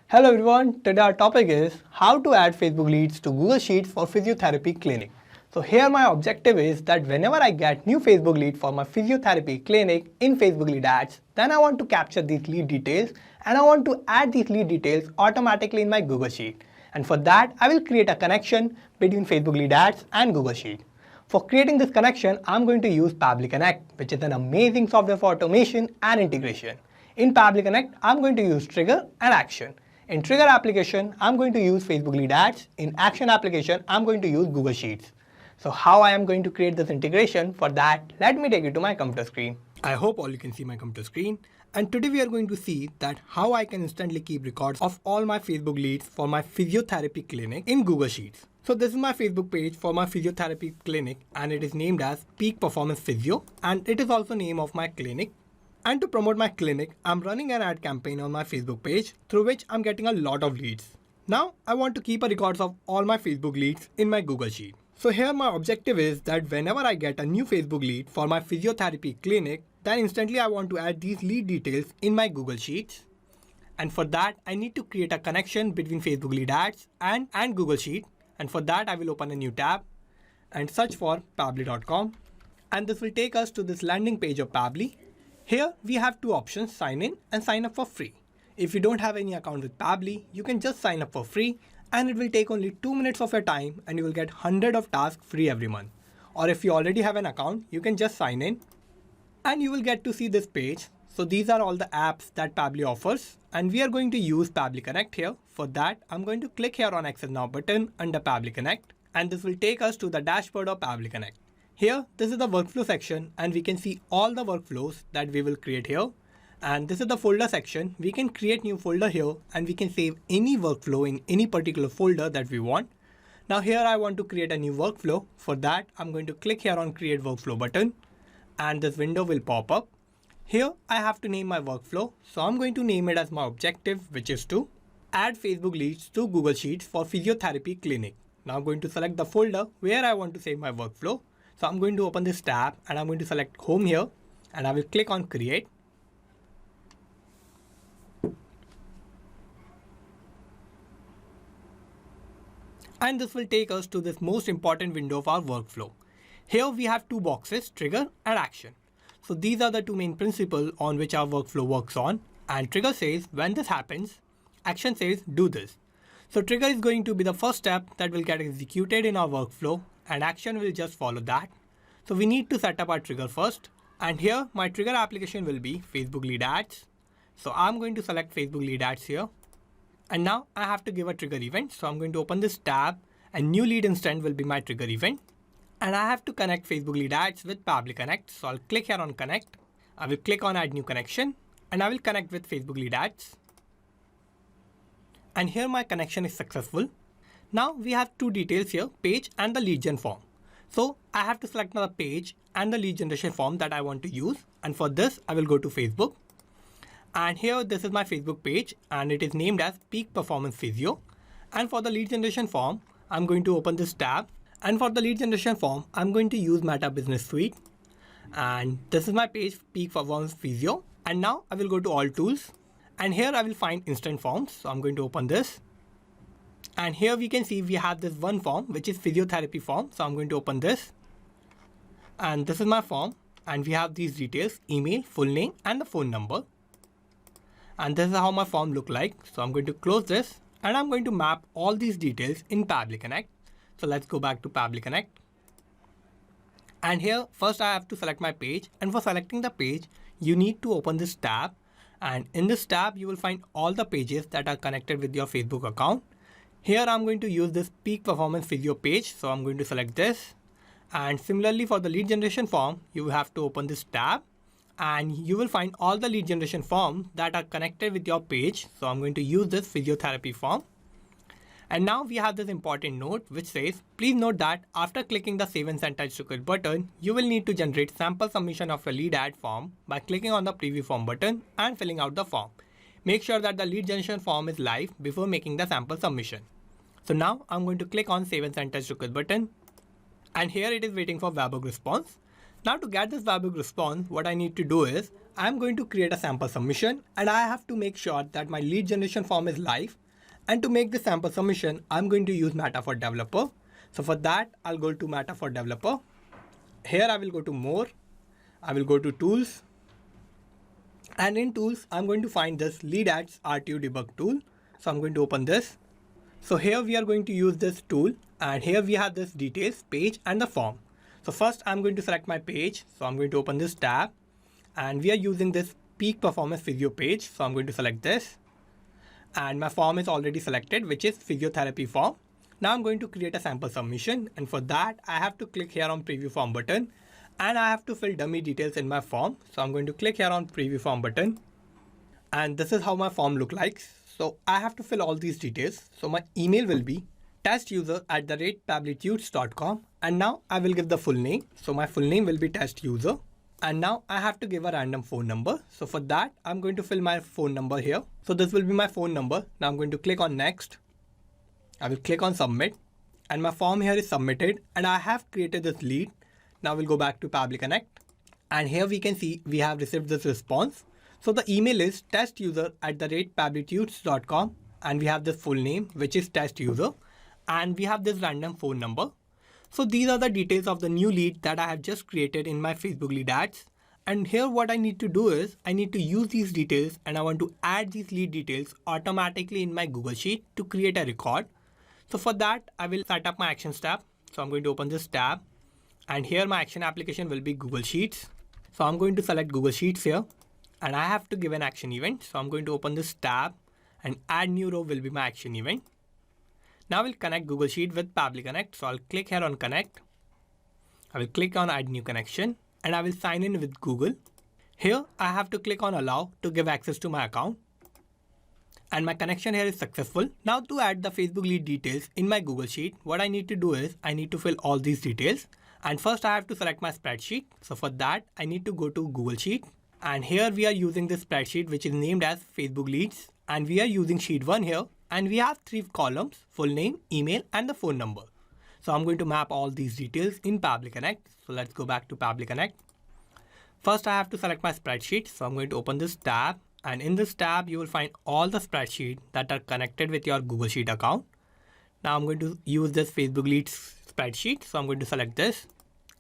Hello everyone, today our topic is how to add Facebook leads to Google Sheets for physiotherapy clinic. So here my objective is that whenever I get new Facebook lead for my physiotherapy clinic in Facebook lead ads, then I want to capture these lead details and I want to add these lead details automatically in my Google Sheet. And for that, I will create a connection between Facebook lead ads and Google Sheet. For creating this connection, I'm going to use Pabbly Connect, which is an amazing software for automation and integration. In Pabbly Connect, I'm going to use trigger and action. In trigger application, I'm going to use Facebook lead ads. In action application, I'm going to use Google Sheets. So how I am going to create this integration, for that, let me take you to my computer screen. I hope all you can see my computer screen. And today we are going to see that how I can instantly keep records of all my Facebook leads for my physiotherapy clinic in Google Sheets. So this is my Facebook page for my physiotherapy clinic and it is named as Peak Performance Physio and it is also name of my clinic. And to promote my clinic, I'm running an ad campaign on my Facebook page through which I'm getting a lot of leads. Now I want to keep a records of all my Facebook leads in my Google Sheet. So here my objective is that whenever I get a new Facebook lead for my physiotherapy clinic, then instantly I want to add these lead details in my Google Sheets. And for that, I need to create a connection between Facebook lead ads and Google Sheet. And for that, I will open a new tab and search for pabbly.com. And this will take us to this landing page of Pabbly. Here we have two options, sign in and sign up for free. If you don't have any account with Pabbly, you can just sign up for free and it will take only 2 minutes of your time and you will get 100 of tasks free every month. Or if you already have an account, you can just sign in and you will get to see this page. So these are all the apps that Pabbly offers and we are going to use Pabbly Connect here. For that, I'm going to click here on Access Now button under Pabbly Connect and this will take us to the dashboard of Pabbly Connect. Here, this is the workflow section and we can see all the workflows that we will create here. And this is the folder section. We can create new folder here and we can save any workflow in any particular folder that we want. Now here I want to create a new workflow. For that, I'm going to click here on Create Workflow button and this window will pop up. Here I have to name my workflow. So I'm going to name it as my objective, which is to add Facebook leads to Google Sheets for physiotherapy clinic. Now I'm going to select the folder where I want to save my workflow. So I'm going to open this tab and I'm going to select home here and I will click on create. And this will take us to this most important window of our workflow. Here we have two boxes, trigger and action. So these are the two main principles on which our workflow works on. And trigger says when this happens, action says do this. So trigger is going to be the first step that will get executed in our workflow and action will just follow that. So we need to set up our trigger first. And here my trigger application will be Facebook lead ads. So I'm going to select Facebook lead ads here. And now I have to give a trigger event. So I'm going to open this tab and new lead instant will be my trigger event. And I have to connect Facebook lead ads with Pabbly Connect. So I'll click here on connect. I will click on add new connection and I will connect with Facebook lead ads. And here my connection is successful. Now we have two details here, page and the lead gen form. So I have to select the page and the lead generation form that I want to use. And for this, I will go to Facebook. And here, this is my Facebook page and it is named as Peak Performance Physio. And for the lead generation form, I'm going to open this tab. And for the lead generation form, I'm going to use Meta Business Suite. And this is my page, Peak Performance Physio. And now I will go to all tools. And here I will find instant forms. So I'm going to open this. And here we can see we have this one form, which is physiotherapy form. So I'm going to open this. And this is my form. And we have these details, email, full name, and the phone number. And this is how my form look like. So I'm going to close this and I'm going to map all these details in Pabbly Connect. So let's go back to Pabbly Connect. And here, first I have to select my page. And for selecting the page, you need to open this tab. And in this tab, you will find all the pages that are connected with your Facebook account. Here, I'm going to use this Peak Performance Physio page. So I'm going to select this. And similarly for the lead generation form, you have to open this tab. And you will find all the lead generation forms that are connected with your page. So I'm going to use this physiotherapy form. And now we have this important note which says, please note that after clicking the Save and Send Touch to Quit button, you will need to generate sample submission of a lead ad form by clicking on the Preview Form button and filling out the form. Make sure that the lead generation form is live before making the sample submission. So now I'm going to click on Save and Send Touch to Quit button. And here it is waiting for webhook response. Now to get this webhook response, what I need to do is I'm going to create a sample submission and I have to make sure that my lead generation form is live. And to make the sample submission, I'm going to use Meta for Developer. So for that, I'll go to Meta for Developer. Here I will go to More. I will go to Tools. And in Tools, I'm going to find this Lead Ads RTO Debug tool. So I'm going to open this. So here we are going to use this tool, and here we have this details, page and the form. So first I'm going to select my page. So I'm going to open this tab, and we are using this peak performance physio page. So I'm going to select this, and my form is already selected, which is physiotherapy form. Now I'm going to create a sample submission, and for that I have to click here on preview form button, and I have to fill dummy details in my form. So I'm going to click here on preview form button, and this is how my form look like. So I have to fill all these details. So my email will be testuser@pabblytudes.com, and now I will give the full name. So my full name will be testuser, and now I have to give a random phone number. So for that, I'm going to fill my phone number here. So this will be my phone number. Now I'm going to click on next. I will click on submit, and my form here is submitted, and I have created this lead. Now we'll go back to Pabbly Connect, and here we can see we have received this response. So the email is testuser@pabblytudes.com, and we have this full name, which is testuser, and we have this random phone number. So these are the details of the new lead that I have just created in my Facebook lead ads. And here what I need to do is I need to use these details, and I want to add these lead details automatically in my Google Sheet to create a record. So for that, I will set up my actions tab. So I'm going to open this tab, and here my action application will be Google Sheets. So I'm going to select Google Sheets here, and I have to give an action event. So I'm going to open this tab, and add new row will be my action event. Now we'll connect Google Sheet with Pabbly Connect. So I'll click here on connect. I will click on add new connection, and I will sign in with Google. Here I have to click on allow to give access to my account. And my connection here is successful. Now to add the Facebook lead details in my Google Sheet, what I need to do is I need to fill all these details. And first I have to select my spreadsheet. So for that, I need to go to Google Sheet. And here we are using this spreadsheet, which is named as Facebook Leads. And we are using sheet 1 here. And we have 3 columns: full name, email, and the phone number. So I'm going to map all these details in Pabbly Connect. So let's go back to Pabbly Connect. First, I have to select my spreadsheet. So I'm going to open this tab. And in this tab, you will find all the spreadsheets that are connected with your Google Sheet account. Now I'm going to use this Facebook Leads spreadsheet. So I'm going to select this.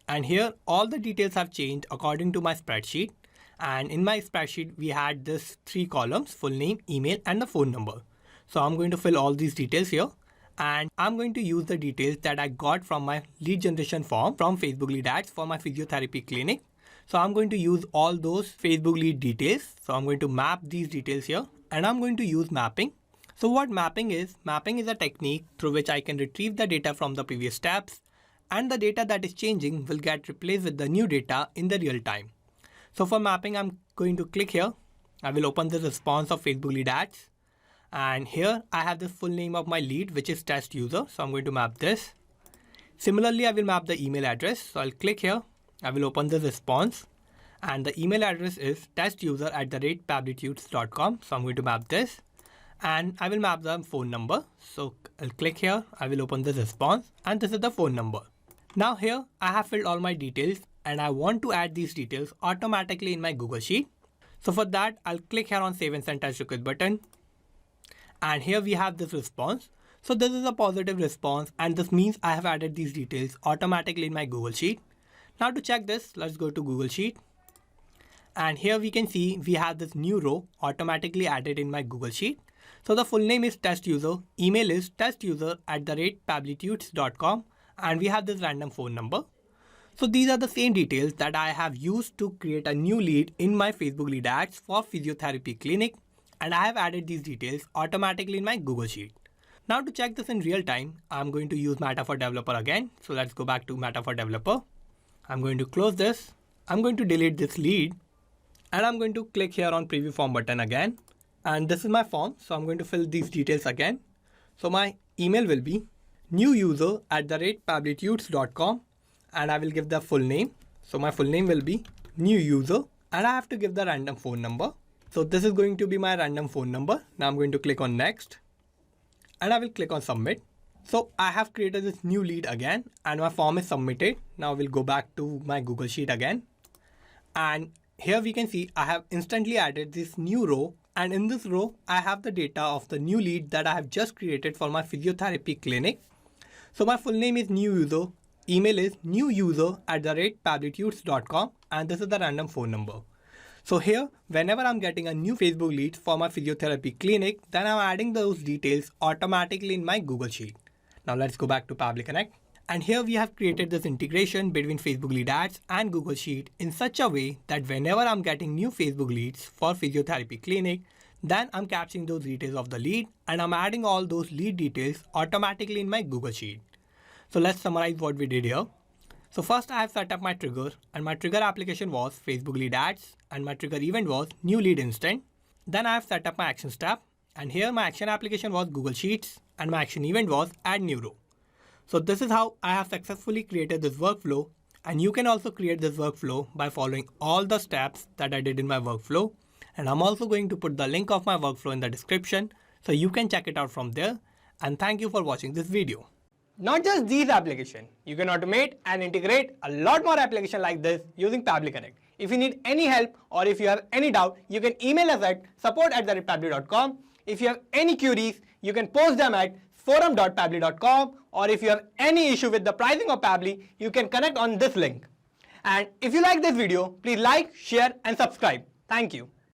And here, all the details have changed according to my spreadsheet. And in my spreadsheet, we had this 3 columns: full name, email, and the phone number. So I'm going to fill all these details here, and I'm going to use the details that I got from my lead generation form from Facebook lead ads for my physiotherapy clinic. So I'm going to use all those Facebook lead details. So I'm going to map these details here, and I'm going to use mapping. So what mapping is a technique through which I can retrieve the data from the previous steps, and the data that is changing will get replaced with the new data in the real time. So for mapping, I'm going to click here. I will open the response of Facebook lead ads. And here I have the full name of my lead, which is test user. So I'm going to map this. Similarly, I will map the email address. So I'll click here. I will open the response. And the email address is testuser@pabblytudes.com. So I'm going to map this. And I will map the phone number. So I'll click here. I will open the response. And this is the phone number. Now here I have filled all my details, and I want to add these details automatically in my Google Sheet. So for that, I'll click here on Save and Send Test Request button. And here we have this response. So this is a positive response, and this means I have added these details automatically in my Google Sheet. Now to check this, let's go to Google Sheet. And here we can see we have this new row automatically added in my Google Sheet. So the full name is test user, email is testuser@pabblytudes.com, and we have this random phone number. So these are the same details that I have used to create a new lead in my Facebook lead ads for physiotherapy clinic, and I have added these details automatically in my Google Sheet. Now to check this in real time, I'm going to use Meta for Developer again. So let's go back to Meta for Developer. I'm going to close this. I'm going to delete this lead, and I'm going to click here on preview form button again. And this is my form. So I'm going to fill these details again. So my email will be newyuser@pabblytudes.com, and I will give the full name. So my full name will be new user, and I have to give the random phone number. So this is going to be my random phone number. Now I'm going to click on next, and I will click on submit. So I have created this new lead again, and my form is submitted. Now we'll go back to my Google Sheet again. And Here we can see I have instantly added this new row, and in this row I have the data of the new lead that I have just created for my physiotherapy clinic. So my full name is new user, email is newuser@pabblytudes.com, and this is the random phone number. So here, whenever I'm getting a new Facebook lead for my physiotherapy clinic, then I'm adding those details automatically in my Google Sheet. Now let's go back to Pabbly Connect. And here we have created this integration between Facebook lead ads and Google Sheet in such a way that whenever I'm getting new Facebook leads for physiotherapy clinic, then I'm capturing those details of the lead and I'm adding all those lead details automatically in my Google Sheet. So let's summarize what we did here. So first I have set up my trigger, and my trigger application was Facebook lead ads, and my trigger event was new lead instant. Then I have set up my action step, and here my action application was Google Sheets, and my action event was add new row. So this is how I have successfully created this workflow, and you can also create this workflow by following all the steps that I did in my workflow. And I'm also going to put the link of my workflow in the description so you can check it out from there. And thank you for watching this video. Not just these applications, you can automate and integrate a lot more applications like this using Pabbly Connect. If you need any help or if you have any doubt, you can email us at support@pabbly.com. If you have any queries, you can post them at forum.pabbly.com, or if you have any issue with the pricing of Pabbly, you can connect on this link. And if you like this video, please like, share and subscribe. Thank you.